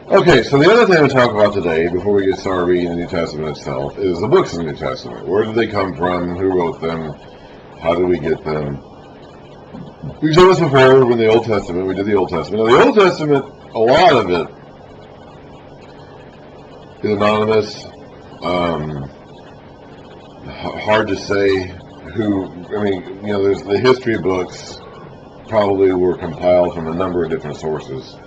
Okay, so the other thing to talk about today, before we get started reading the New Testament itself, is the books of the New Testament. Where did they come from? Who wrote them? How did we get them? We've done this before in the Old Testament. We did the Old Testament. Now, the Old Testament, a lot of it is anonymous. Hard to say who. I mean, there's the history books probably were compiled from a number of different sources.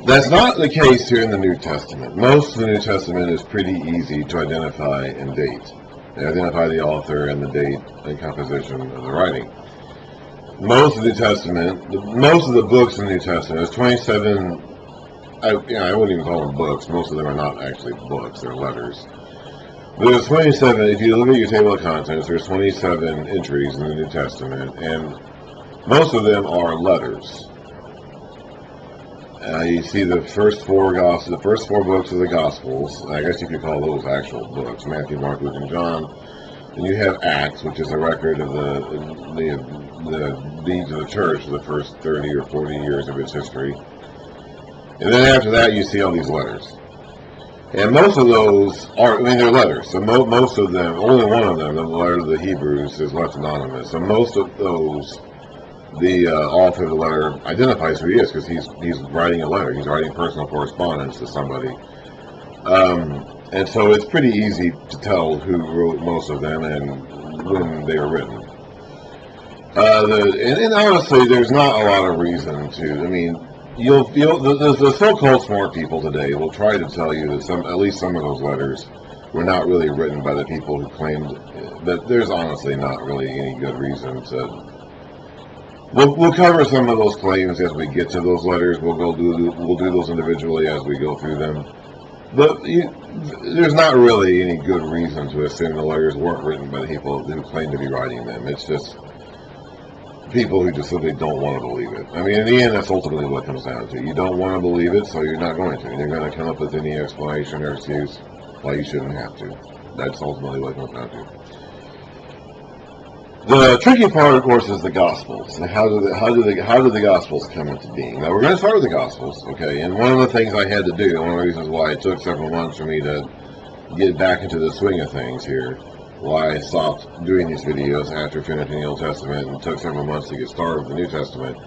That's not the case here in the New Testament. Most of the New Testament is pretty easy to identify and date. They identify the author and the date and composition of the writing. Most of the New Testament, most of the books in the New Testament, there's 27, I wouldn't even call them books. Most of them are not actually books, they're letters. There's 27, if you look at your table of contents, there's 27 entries in the New Testament, and most of them are letters. You see the first four books of the Gospels. I guess you could call those actual books: Matthew, Mark, Luke, and John. And you have Acts, which is a record of the deeds of the church, the first 30 or 40 years of its history. And then after that, you see all these letters. And most of those they're letters. So most of them, only one of them, the letter to the Hebrews, is left anonymous. So most of those, the author of the letter identifies who he is, because he's writing a letter. He's writing personal correspondence to somebody. And so it's pretty easy to tell who wrote most of them and when they were written. And honestly, there's not a lot of reason to. I mean, the so-called smart people today will try to tell you that at least some of those letters were not really written by the people who claimed that. There's honestly not really any good reason to. We'll cover some of those claims as we get to those letters. We'll do those individually as we go through them. But there's not really any good reason to assume the letters weren't written by the people who claim to be writing them. It's just people who just simply don't want to believe it. I mean, in the end, that's ultimately what it comes down to. You don't want to believe it, so you're not going to. You're going to come up with any explanation or excuse why you shouldn't have to. That's ultimately what it comes down to. The tricky part, of course, is the Gospels. And how do the Gospels come into being? Now, we're going to start with the Gospels, okay? And one of the things I had to do, one of the reasons why it took several months for me to get back into the swing of things here, why I stopped doing these videos after finishing the Old Testament and took several months to get started with the New Testament,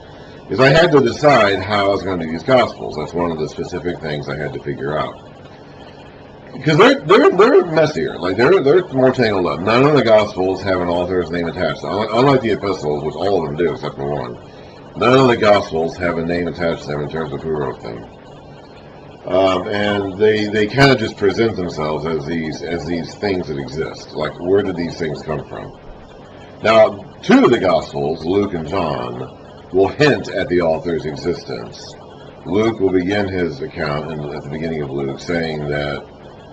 is I had to decide how I was going to do these Gospels. That's one of the specific things I had to figure out. Because they're messier. Like they're more tangled up. None of the Gospels have an author's name attached. Unlike the epistles, which all of them do except for one, none of the Gospels have a name attached to them in terms of who wrote them. And they kind of just present themselves as these things that exist. Like, where did these things come from? Now, two of the Gospels, Luke and John, will hint at the author's existence. Luke will begin his account at the beginning of Luke saying that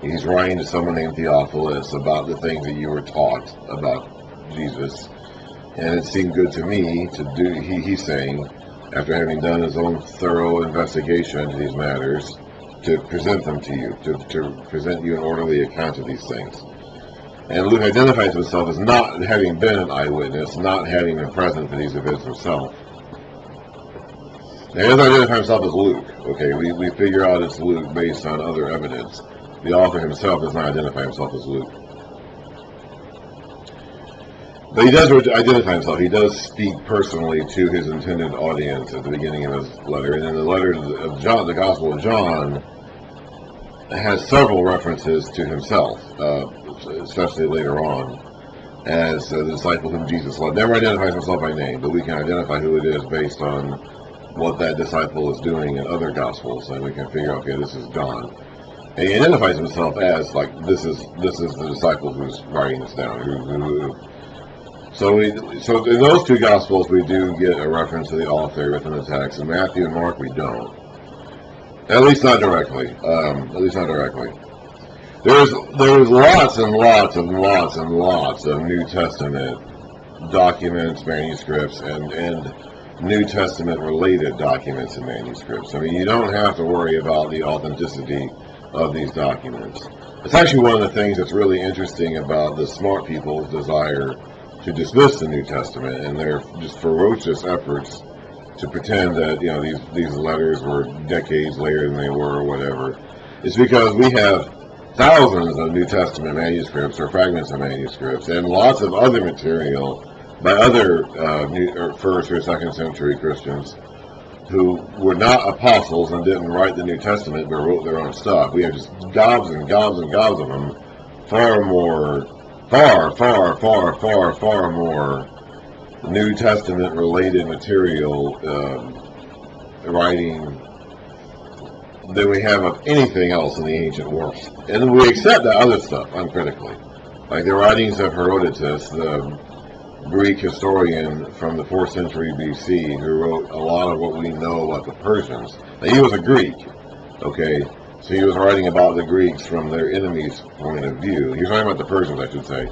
he's writing to someone named Theophilus about the things that you were taught about Jesus. And it seemed good to me to do, he's saying, after having done his own thorough investigation into these matters, to present them to you, to present you an orderly account of these things. And Luke identifies himself as not having been an eyewitness, not having been present for these events himself. Now, he doesn't identify himself as Luke. Okay, we figure out it's Luke based on other evidence. The author himself does not identify himself as Luke. But he does identify himself. He does speak personally to his intended audience at the beginning of his letter. And in the letter of John, the Gospel of John, has several references to himself, especially later on, as the disciple whom Jesus loved. Never identifies himself by name, but we can identify who it is based on what that disciple is doing in other Gospels, and we can figure out, okay, this is John. And he identifies himself as, like, this is the disciple who's writing this down. So in those two Gospels, we do get a reference to the author within the text. In Matthew and Mark, we don't. At least not directly. There's lots and lots and lots and lots of New Testament documents, manuscripts, and New Testament related documents and manuscripts. I mean, you don't have to worry about the authenticity of these documents. It's actually one of the things that's really interesting about the smart people's desire to dismiss the New Testament and their just ferocious efforts to pretend that these letters were decades later than they were or whatever. It's because we have thousands of New Testament manuscripts or fragments of manuscripts and lots of other material by other first or second century Christians who were not apostles and didn't write the New Testament but wrote their own stuff. We have just gobs and gobs and gobs of them. Far more New Testament related material writing than we have of anything else in the ancient world. And we accept that other stuff uncritically. Like the writings of Herodotus, the Greek historian from the 4th century BC, who wrote a lot of what we know about the Persians. Now, he was a Greek, okay? So he was writing about the Greeks from their enemies' point of view. He was writing about the Persians, I should say,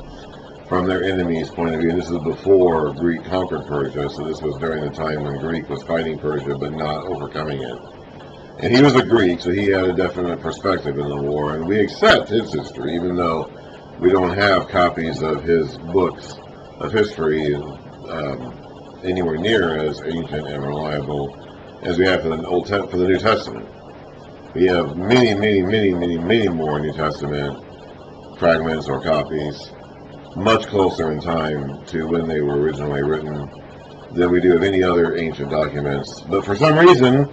from their enemies' point of view. And this is before Greek conquered Persia, so this was during the time when Greek was fighting Persia but not overcoming it. And he was a Greek, so he had a definite perspective in the war, and we accept his history, even though we don't have copies of his books of history anywhere near as ancient and reliable as we have for the New Testament. We have many more New Testament fragments or copies, much closer in time to when they were originally written than we do of any other ancient documents. But for some reason,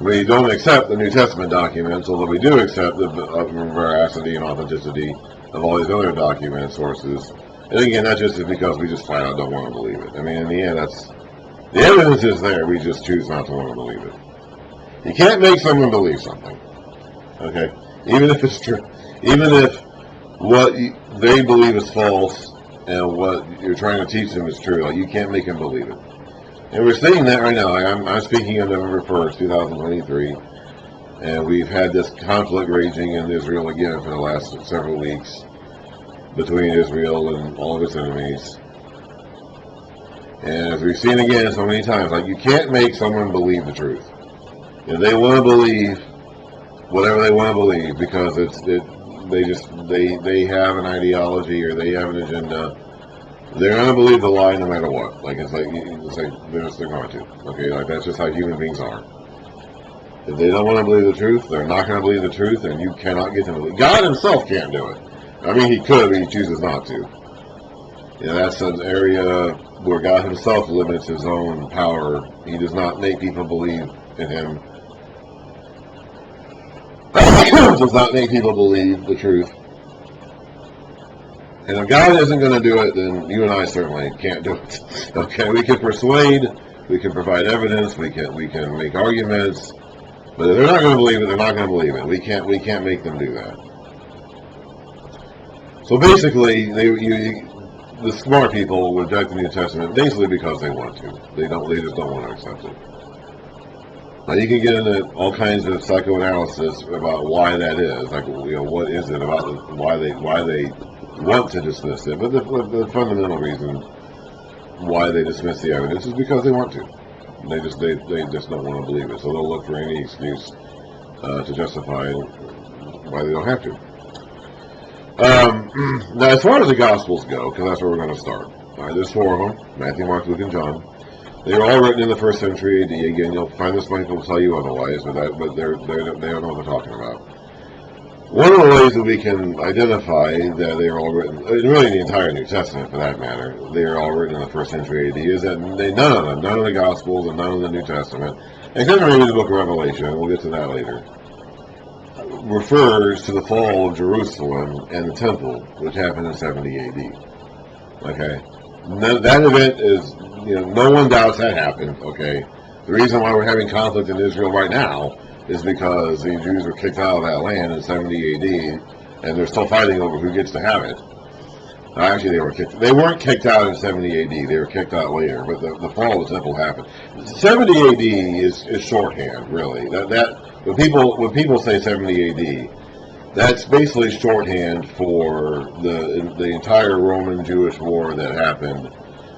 we don't accept the New Testament documents, although we do accept the veracity and authenticity of all these other document sources. And again, that just is because we just flat out don't want to believe it. I mean, in the end, the evidence is there. We just choose not to want to believe it. You can't make someone believe something, okay? Even if it's true. Even if what they believe is false and what you're trying to teach them is true, like, you can't make them believe it. And we're seeing that right now. I'm speaking on November 1st, 2023, and we've had this conflict raging in Israel again for the last several weeks between Israel and all of its enemies. And as we've seen again so many times, like, you can't make someone believe the truth. If they want to believe whatever they want to believe because they have an ideology or they have an agenda, they're going to believe the lie no matter what. It's like they're going to. Okay, like, that's just how human beings are. If they don't want to believe the truth, they're not going to believe the truth, and you cannot get them to believe. God himself can't do it. I mean, he could, but he chooses not to. That's an area where God himself limits his own power. He does not make people believe in him. Does not make people believe the truth. And if God isn't going to do it, then you and I certainly can't do it. Okay, we can persuade, we can provide evidence, we can make arguments, but if they're not going to believe it, they're not going to believe it. We can't make them do that. So basically, the smart people reject the New Testament basically because they want to. They just don't want to accept it. Now, you can get into all kinds of psychoanalysis about why that is. Like, what is it about why they want to dismiss it? But the fundamental reason why they dismiss the evidence is because they want to. They just don't want to believe it. So they'll look for any excuse to justify why they don't have to. Now, as far as the Gospels go, because that's where we're going to start. All right, there's 4 of them: Matthew, Mark, Luke, and John. They were all written in the 1st century AD. Again, you'll find this many people tell you otherwise, but they don't know what they're talking about. One of the ways that we can identify that they are all written, really the entire New Testament for that matter, they are all written in the 1st century AD, is that none of the Gospels and none of the New Testament, except maybe the book of Revelation, we'll get to that later, refers to the fall of Jerusalem and the temple, which happened in 70 AD. Okay? That event is, no one doubts that happened, okay? The reason why we're having conflict in Israel right now is because the Jews were kicked out of that land in 70 AD, and they're still fighting over who gets to have it. Actually, they weren't kicked out in 70 AD, they were kicked out later, but the fall of the temple happened. 70 AD is shorthand, really. When people say 70 AD, that's basically shorthand for the entire Roman-Jewish war that happened,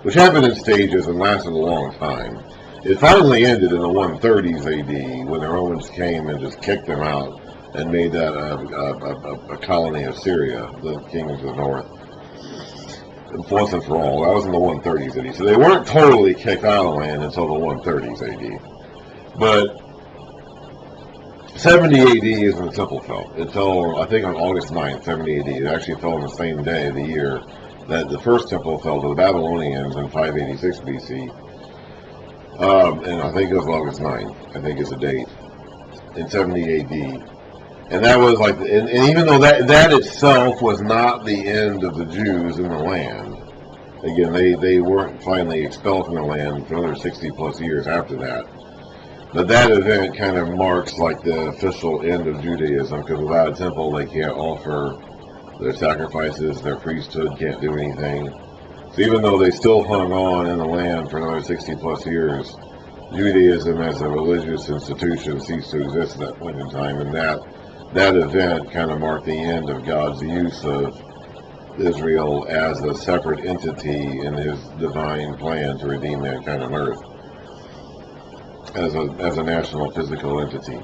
which happened in stages and lasted a long time. It finally ended in the 130s AD when the Romans came and just kicked them out and made that a colony of Syria, the kings of the north. once and for all. That was in the 130s AD. So they weren't totally kicked out of the land until the 130s AD. But 70 AD is when the temple fell. It fell, I think, on August 9th, 70 AD. It actually fell on the same day of the year that the first temple fell to the Babylonians in 586 BC. And I think it was August 9th, I think is the date, in 70 AD. And that was like, and even though that itself was not the end of the Jews in the land, again, they weren't finally expelled from the land for another 60 plus years after that. But that event kind of marks like the official end of Judaism, because without a temple they can't offer their sacrifices, their priesthood can't do anything. So even though they still hung on in the land for another 60 plus years, Judaism as a religious institution ceased to exist at that point in time, and that event kind of marked the end of God's use of Israel as a separate entity in his divine plan to redeem mankind on earth as a national physical entity.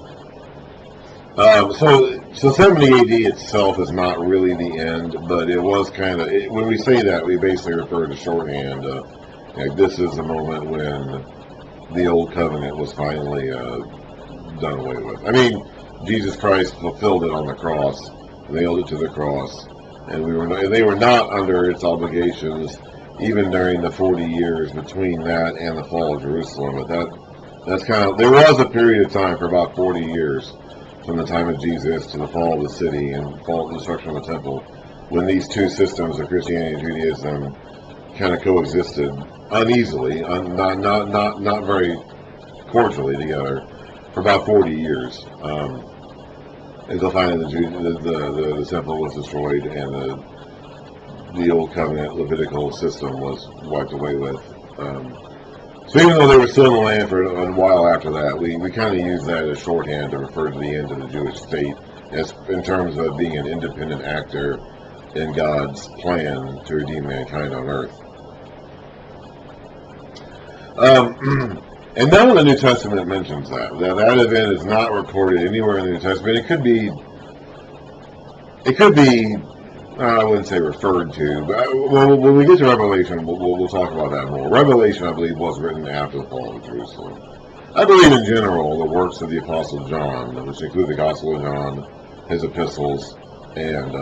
So 70 AD itself is not really the end, but it was kind of, when we say that, we basically refer to shorthand. Like this is the moment when the old covenant was finally done away with. I mean, Jesus Christ fulfilled it on the cross, nailed it to the cross, and they were not under its obligations even during the 40 years between that and the fall of Jerusalem. But that's kind of, there was a period of time for about 40 years from the time of Jesus to the fall of the city and fall of destruction of the temple, when these two systems of Christianity and Judaism kind of coexisted uneasily, not very cordially together for about 40 years, until finally the temple was destroyed and the old covenant Levitical system was wiped away with. So even though they were still in the land for a while after that, we kind of use that as shorthand to refer to the end of the Jewish state, as in terms of being an independent actor in God's plan to redeem mankind on earth. And none of the New Testament mentions that event is not recorded anywhere in the New Testament. It could be. I wouldn't say referred to, but when we get to Revelation, we'll talk about that more. Revelation, I believe, was written after the fall of Jerusalem. I believe, in general, the works of the Apostle John, which include the Gospel of John, his epistles, and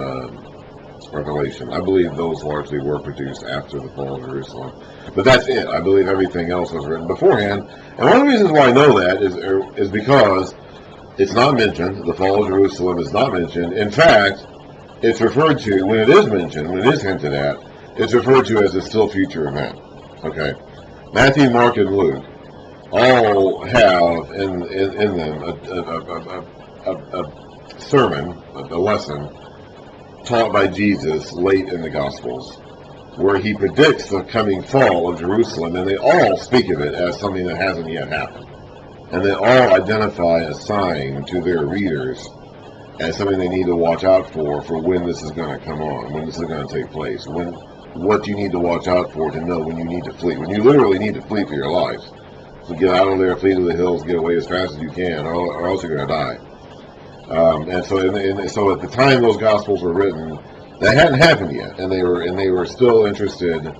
Revelation, I believe those largely were produced after the fall of Jerusalem. But that's it. I believe everything else was written beforehand. And one of the reasons why I know that is because it's not mentioned. The fall of Jerusalem is not mentioned. In fact, it's referred to, when it is mentioned, when it is hinted at, it's referred to as a still future event. Okay? Matthew, Mark, and Luke all have in them a sermon, a lesson, taught by Jesus late in the Gospels, where he predicts the coming fall of Jerusalem, and they all speak of it as something that hasn't yet happened. And they all identify a sign to their readers as something they need to watch out for when this is going to come on, when this is going to take place, what you need to watch out for to know when you need to flee, when you literally need to flee for your lives. So get out of there, flee to the hills, get away as fast as you can, or else you're going to die. And so at the time those Gospels were written, that hadn't happened yet, and they were still interested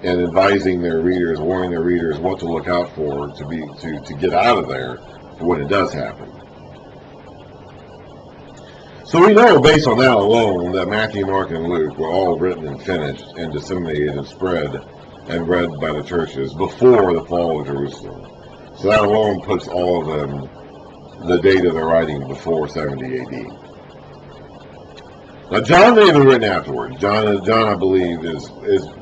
in advising their readers, warning their readers what to look out for to get out of there when it does happen. So we know, based on that alone, that Matthew, Mark, and Luke were all written and finished and disseminated and spread and read by the churches before the fall of Jerusalem. So that alone puts all of them, the date of their writing, before 70 AD. Now, John may have been written afterwards. John, I believe, is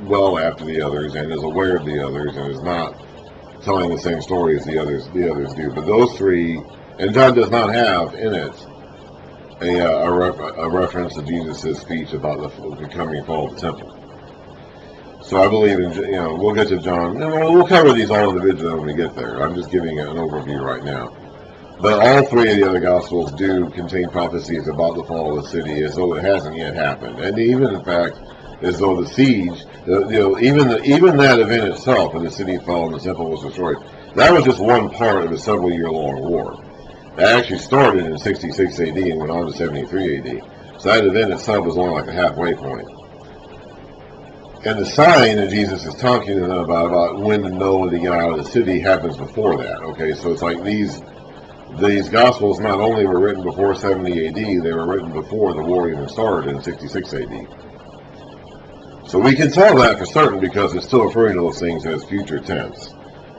well after the others and is aware of the others and is not telling the same story as the others do. But those three, and John does not have in it a reference to Jesus' speech about the coming fall of the temple. So I believe in, we'll get to John, and we'll cover these all individually when we get there. I'm just giving an overview right now. But all three of the other Gospels do contain prophecies about the fall of the city as though it hasn't yet happened. And even, in fact, as though the siege, even that event itself, when the city fell and the temple was destroyed, that was just one part of a several-year-long war. That actually started in 66 AD and went on to 73 AD. So that event itself was only like a halfway point. And the sign that Jesus is talking to them about when to know to get out of the city happens before that. Okay, so it's like these Gospels not only were written before 70 AD, they were written before the war even started in 66 AD. So we can tell that for certain because it's still referring to those things as future tense.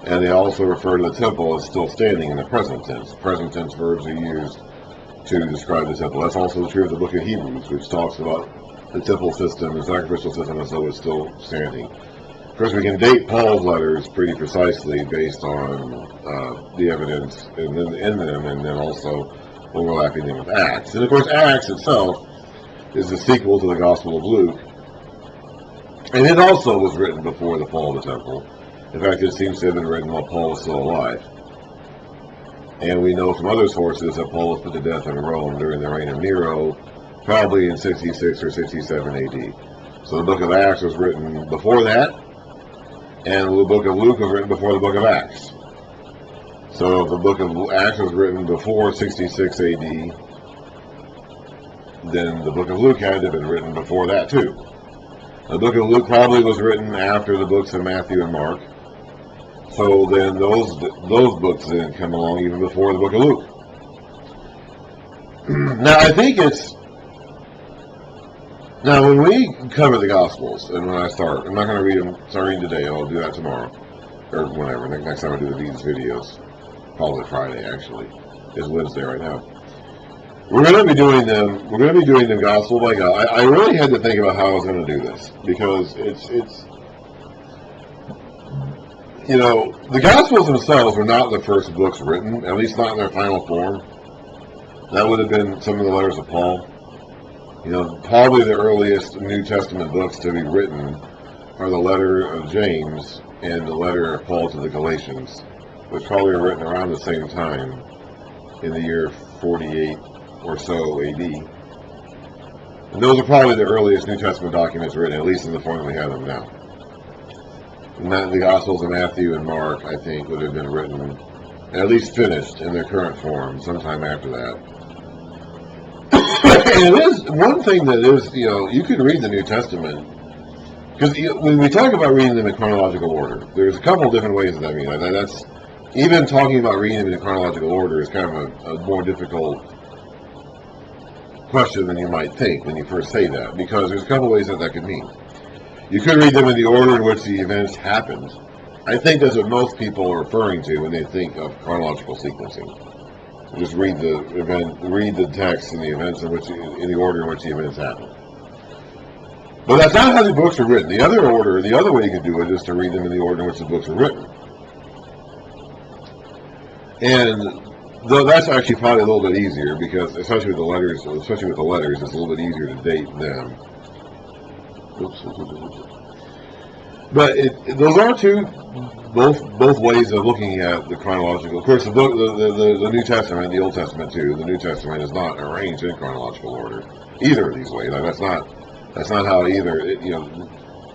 And they also refer to the temple as still standing in the present tense. Present tense verbs are used to describe the temple. That's also true of the book of Hebrews, which talks about the temple system and sacrificial system as though it's still standing. Of course, we can date Paul's letters pretty precisely based on the evidence in them, and then also overlapping them with Acts. And of course, Acts itself is the sequel to the Gospel of Luke, and it also was written before the fall of the temple. In fact, it seems to have been written while Paul was still alive. And we know from other sources that Paul was put to death in Rome during the reign of Nero, probably in 66 or 67 AD. So the book of Acts was written before that, and the book of Luke was written before the book of Acts. So if the book of Acts was written before 66 AD, then the book of Luke had to have been written before that too. The book of Luke probably was written after the books of Matthew and Mark. So then those books didn't come along even before the book of Luke. Now I think now when we cover the Gospels, and when I start, I'm not going to read them, start reading today, I'll do that tomorrow, or whenever, next time I do these videos, probably Friday actually, it's Wednesday right now. We're going to be doing them Gospel by God. I really had to think about how I was going to do this, because it's the Gospels themselves were not the first books written, at least not in their final form. That would have been some of the letters of Paul. Probably the earliest New Testament books to be written are the letter of James and the letter of Paul to the Galatians, which probably were written around the same time, in the year 48 or so AD. And those are probably the earliest New Testament documents written, at least in the form we have them now. And the Gospels of Matthew and Mark, I think, would have been written, at least finished in their current form, sometime after that. And it is one thing that is, you can read the New Testament, because when we talk about reading them in chronological order, there's a couple of different ways that I mean. That's even talking about reading them in chronological order is kind of a more difficult question than you might think when you first say that, because there's a couple of ways that could mean. You could read them in the order in which the events happened. I think that's what most people are referring to when they think of chronological sequencing. Just read the text and the events in the order in which the events happen. But that's not how the books are written. The other way you can do it is to read them in the order in which the books are written. And though that's actually probably a little bit easier, because especially with the letters, it's a little bit easier to date them. But those are both ways of looking at the chronological. Of course, the New Testament, the Old Testament too. The New Testament is not arranged in chronological order. Either of these ways. That's not how either.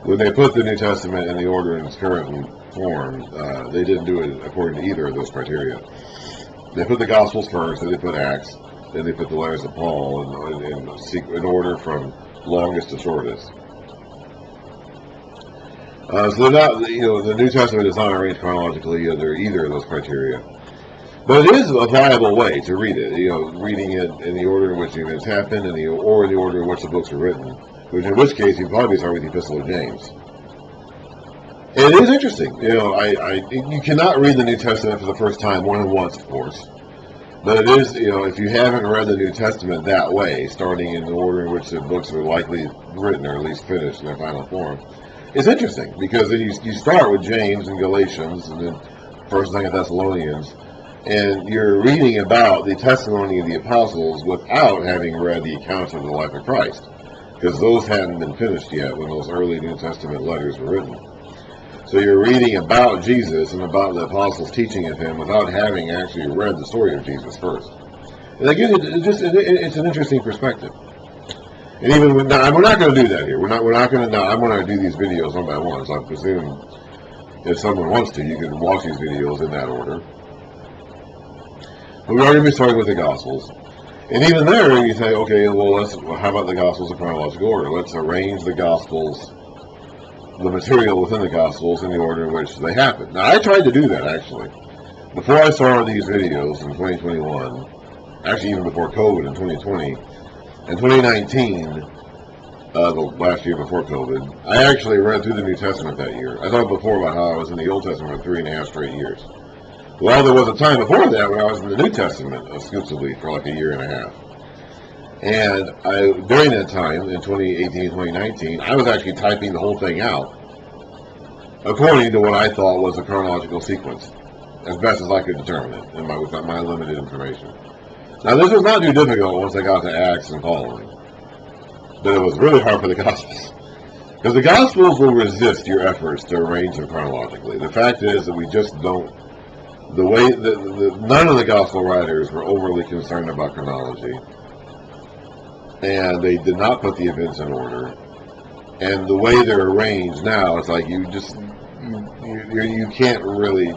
When they put the New Testament in the order in its current form, they didn't do it according to either of those criteria. They put the Gospels first, then they put Acts, then they put the letters of Paul in order from longest to shortest. So they're not, the New Testament is not arranged chronologically under either of those criteria. But it is a viable way to read it, reading it in the order in which the events happened, or in the order in which the books are written, in which case you probably start with the Epistle of James. And it is interesting, you cannot read the New Testament for the first time more than once, of course. But it is, if you haven't read the New Testament that way, starting in the order in which the books are likely written, or at least finished in their final form, it's interesting, because then you start with James and Galatians, and then 1st and 2nd Thessalonians, and you're reading about the testimony of the apostles without having read the accounts of the life of Christ, because those hadn't been finished yet when those early New Testament letters were written. So you're reading about Jesus and about the apostles' teaching of him without having actually read the story of Jesus first. And again, it's an interesting perspective. And even we're not going to do that here. We're not going to. Now I'm going to do these videos one by one. So I presume if someone wants to, you can watch these videos in that order. But we're going to be starting with the Gospels. And even there, you say, okay, well, how about the Gospels in chronological order? Let's arrange the Gospels the material within the Gospels in the order in which they happen. Now, I tried to do that, actually. Before I saw these videos in 2021, actually even before COVID in 2020, in 2019, the last year before COVID, I actually read through the New Testament that year. I talked before about how I was in the Old Testament for 3.5 straight years. Well, there was a time before that when I was in the New Testament exclusively for like a year and a half. And during that time, in 2018, 2019, I was actually typing the whole thing out according to what I thought was a chronological sequence, as best as I could determine it with my limited information. Now, this was not too difficult once I got to Acts and following, but it was really hard for the Gospels. Because the Gospels will resist your efforts to arrange them chronologically. The fact is that we just don't, none of the Gospel writers were overly concerned about chronology. And they did not put the events in order. And the way they're arranged now, it's like you can't really,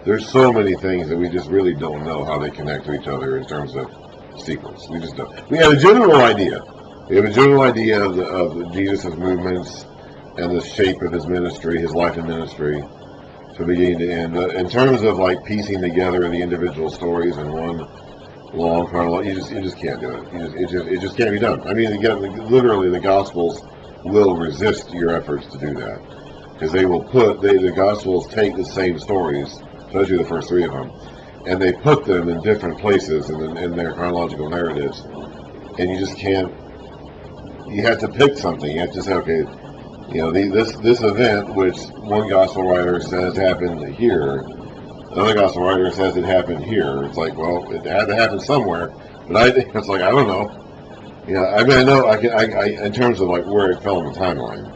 there's so many things that we just really don't know how they connect to each other in terms of sequence. We just don't. We have a general idea. We have a general idea of Jesus' movements and the shape of his ministry, his life and ministry, from beginning to end. In terms of like piecing together the individual stories in one long chronology, you just can't do it. It just can't be done. I mean, again, literally, the Gospels will resist your efforts to do that, because they will the Gospels take the same stories, especially the first 3 of them, and they put them in different places in their chronological narratives, and you just can't. You have to pick something. You have to say, okay, this event, which one Gospel writer says happened here. Another Gospel writer says it happened here. It's like, well, it had to happen somewhere, but it's like, I don't know. I mean, I know in terms of like where it fell in the timeline.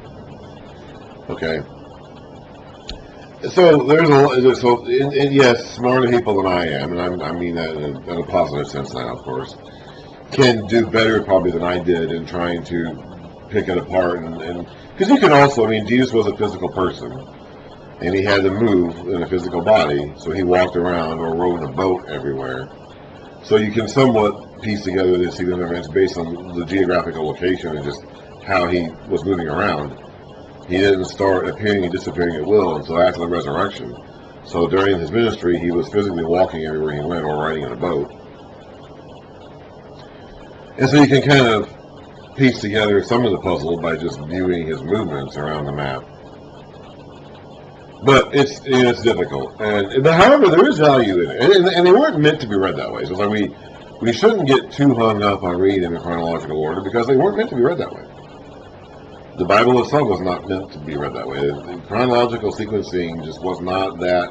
Okay. So and yes, smarter people than I am, and I mean that in a positive sense now, of course, can do better probably than I did in trying to pick it apart, and because you can also, I mean, Jesus was a physical person. And he had to move in a physical body, so he walked around or rode in a boat everywhere. So you can somewhat piece together the sequence of events based on the geographical location and just how he was moving around. He didn't start appearing and disappearing at will until after the resurrection. So during his ministry, he was physically walking everywhere he went or riding in a boat. And so you can kind of piece together some of the puzzle by just viewing his movements around the map. But it's difficult, but however, there is value in it, and they weren't meant to be read that way. So it's like we shouldn't get too hung up on reading in chronological order, because they weren't meant to be read that way. The Bible itself was not meant to be read that way. The chronological sequencing just was not that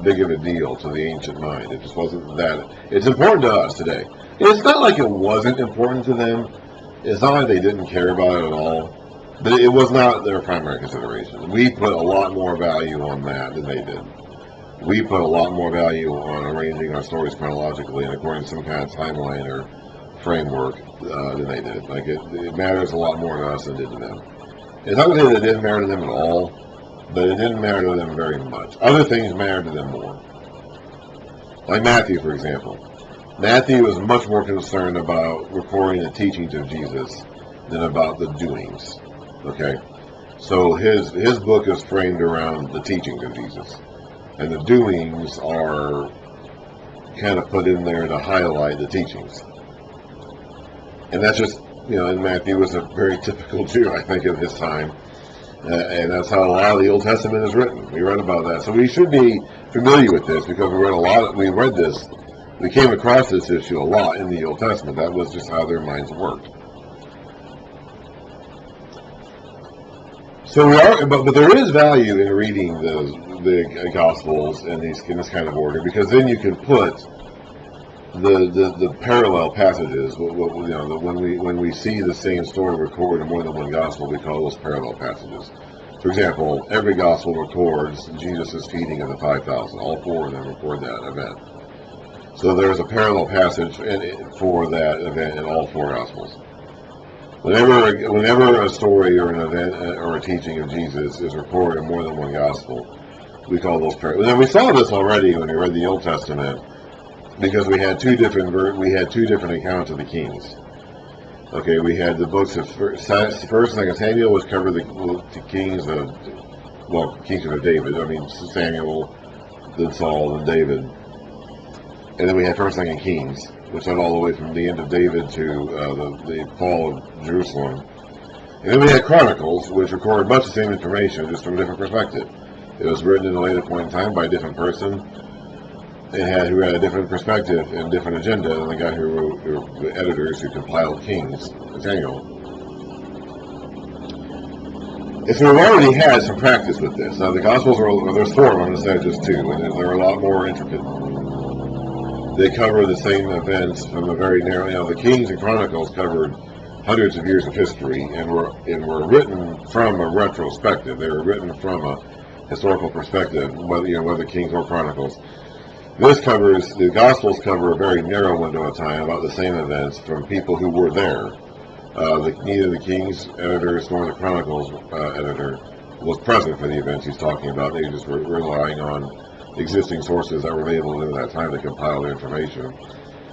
big of a deal to the ancient mind. It just wasn't that. It's important to us today. And it's not like it wasn't important to them. It's not like they didn't care about it at all. But it was not their primary consideration. We put a lot more value on that than they did. We put a lot more value on arranging our stories chronologically and according to some kind of timeline or framework than they did. Like it matters a lot more to us than it did to them. It's not to say that it didn't matter to them at all, but it didn't matter to them very much. Other things mattered to them more. Like Matthew, for example. Matthew was much more concerned about recording the teachings of Jesus than about the doings. Okay, so his book is framed around the teachings of Jesus, and the doings are kind of put in there to highlight the teachings. And that's just, and Matthew was a very typical Jew, I think, of his time, and that's how a lot of the Old Testament is written. We read about that, so we should be familiar with this because we came across this issue a lot in the Old Testament. That was just how their minds worked. So but there is value in reading the Gospels in this kind of order, because then you can put the parallel passages. When we see the same story recorded in more than one Gospel, we call those parallel passages. For example, every Gospel records Jesus' feeding of the 5,000. All 4 of them record that event. So there's a parallel passage for that event in all 4 Gospels. Whenever a story or an event or a teaching of Jesus is recorded in more than one Gospel, we call those parallel. And we saw this already when we read the Old Testament, because we had two different accounts of the kings. Okay, we had the books of First and Second Samuel, which covered the kings of, well, kingdom of David. I mean, Samuel, then Saul, then David. And then we had First and Second Kings, which went all the way from the end of David to the fall of Jerusalem. And then we had Chronicles, which recorded much of the same information, just from a different perspective. It was written at a later point in time by a different person, who had a different perspective and different agenda than the guy who wrote, the editors who compiled Kings, Samuel. And so we've already had some practice with this. Now the Gospels there's four of them instead of just two, and they're a lot more intricate. They cover the same events from a very narrow, the Kings and Chronicles covered hundreds of years of history and were written from a retrospective. They were written from a historical perspective, whether Kings or Chronicles. The Gospels cover a very narrow window of time about the same events from people who were there. Neither the Kings editors nor the Chronicles editor was present for the events he's talking about. They just were relying on existing sources that were available at that time to compile the information.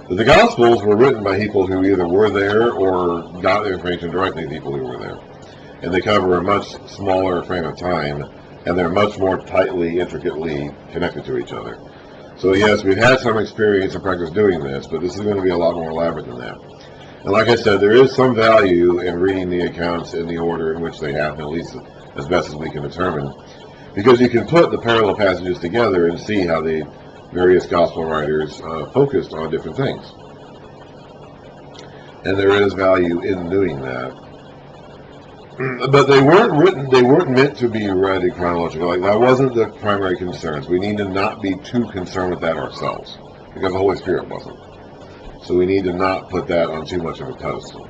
But the Gospels were written by people who either were there or got the information directly to people who were there. And they cover a much smaller frame of time, and they're much more tightly, intricately connected to each other. So yes, we've had some experience and practice doing this, but this is going to be a lot more elaborate than that. And like I said, there is some value in reading the accounts in the order in which they happen, at least as best as we can determine, because you can put the parallel passages together and see how the various gospel writers focused on different things. And there is value in doing that. But they weren't meant to be read in chronological. Like, that wasn't the primary concerns. We need to not be too concerned with that ourselves, because the Holy Spirit wasn't. So we need to not put that on too much of a pedestal.